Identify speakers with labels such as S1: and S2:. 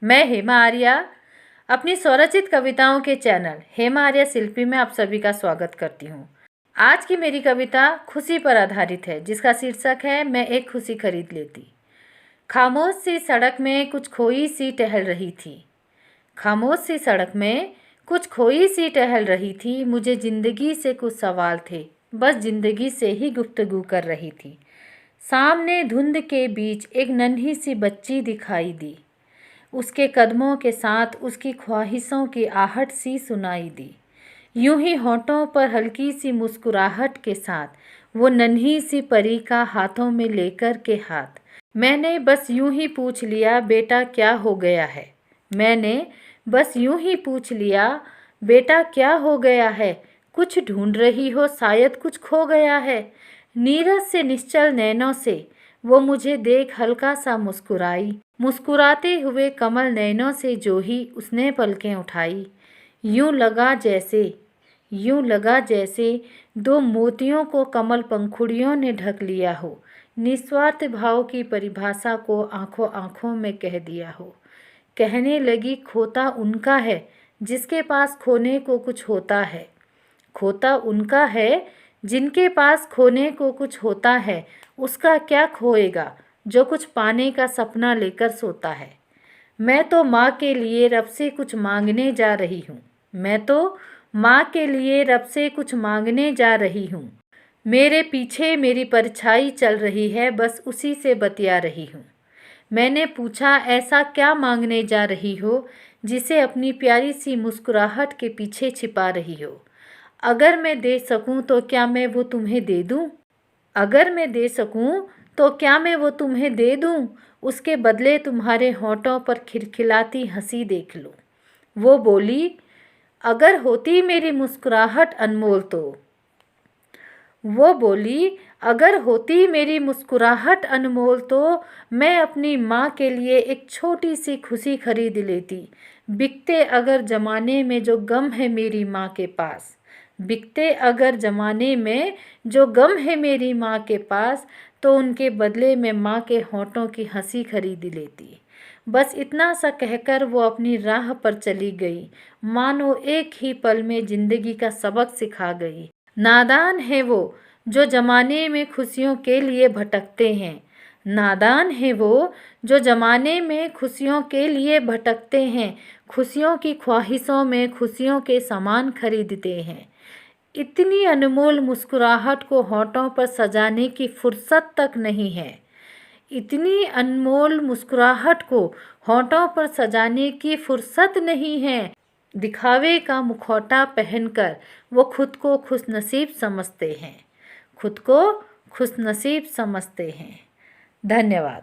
S1: मैं हेमा आर्या अपनी स्वरचित कविताओं के चैनल हेमा आर्या शिल्पी में आप सभी का स्वागत करती हूँ। आज की मेरी कविता खुशी पर आधारित है, जिसका शीर्षक है मैं एक खुशी खरीद लेती। खामोश सी सड़क में कुछ खोई सी टहल रही थी। खामोश सी सड़क में कुछ खोई सी टहल रही थी। मुझे ज़िंदगी से कुछ सवाल थे, बस ज़िंदगी से ही गुफ्तगू कर रही थी। सामने धुंध के बीच एक नन्ही सी बच्ची दिखाई दी। उसके कदमों के साथ उसकी ख्वाहिशों की आहट सी सुनाई दी। यूं ही होठों पर हल्की सी मुस्कुराहट के साथ वो नन्ही सी परी का हाथों में लेकर के हाथ। मैंने बस यूं ही पूछ लिया, बेटा क्या हो गया है। मैंने बस यूं ही पूछ लिया, बेटा क्या हो गया है। कुछ ढूंढ रही हो, शायद कुछ खो गया है। नीरस से निश्चल नैनों से वो मुझे देख हल्का सा मुस्कुराई। मुस्कुराते हुए कमल नैनों से जो ही उसने पलकें उठाई। यूं लगा जैसे दो मोतियों को कमल पंखुड़ियों ने ढक लिया हो। निस्वार्थ भाव की परिभाषा को आंखों आंखों में कह दिया हो। कहने लगी, खोता उनका है जिसके पास खोने को कुछ होता है। खोता उनका है जिनके पास खोने को कुछ होता है। उसका क्या खोएगा जो कुछ पाने का सपना लेकर सोता है। मैं तो माँ के लिए रब से कुछ मांगने जा रही हूँ। मैं तो माँ के लिए रब से कुछ मांगने जा रही हूँ। मेरे पीछे मेरी परछाई चल रही है, बस उसी से बतिया रही हूँ। मैंने पूछा, ऐसा क्या मांगने जा रही हो जिसे अपनी प्यारी सी मुस्कुराहट के पीछे छिपा रही हो। अगर मैं दे सकूं तो क्या मैं वो तुम्हें दे दूं। अगर मैं दे सकूं तो क्या मैं वो तुम्हें दे दूं। उसके बदले तुम्हारे होठों पर खिलखिलाती हंसी देख लो। वो बोली, अगर होती मेरी मुस्कुराहट अनमोल तो। वो बोली, अगर होती मेरी मुस्कुराहट अनमोल तो मैं अपनी माँ के लिए एक छोटी सी खुशी खरीद लेती। बिकते अगर ज़माने में जो गम है मेरी माँ के पास। बिकते अगर ज़माने में जो गम है मेरी माँ के पास, तो उनके बदले में माँ के होठों की हंसी खरीद लेती। बस इतना सा कहकर वो अपनी राह पर चली गई। मानो एक ही पल में ज़िंदगी का सबक सिखा गई। नादान है वो जो ज़माने में खुशियों के लिए भटकते हैं। नादान है वो जो ज़माने में खुशियों के लिए भटकते हैं। खुशियों की ख्वाहिशों में खुशियों के सामान खरीदते हैं। इतनी अनमोल मुस्कुराहट को होठों पर सजाने की फुर्सत तक नहीं है। इतनी अनमोल मुस्कुराहट को होठों पर सजाने की फुर्सत नहीं है। दिखावे का मुखौटा पहनकर वो खुद को खुशनसीब समझते हैं। खुद को खुशनसीब समझते हैं। धन्यवाद।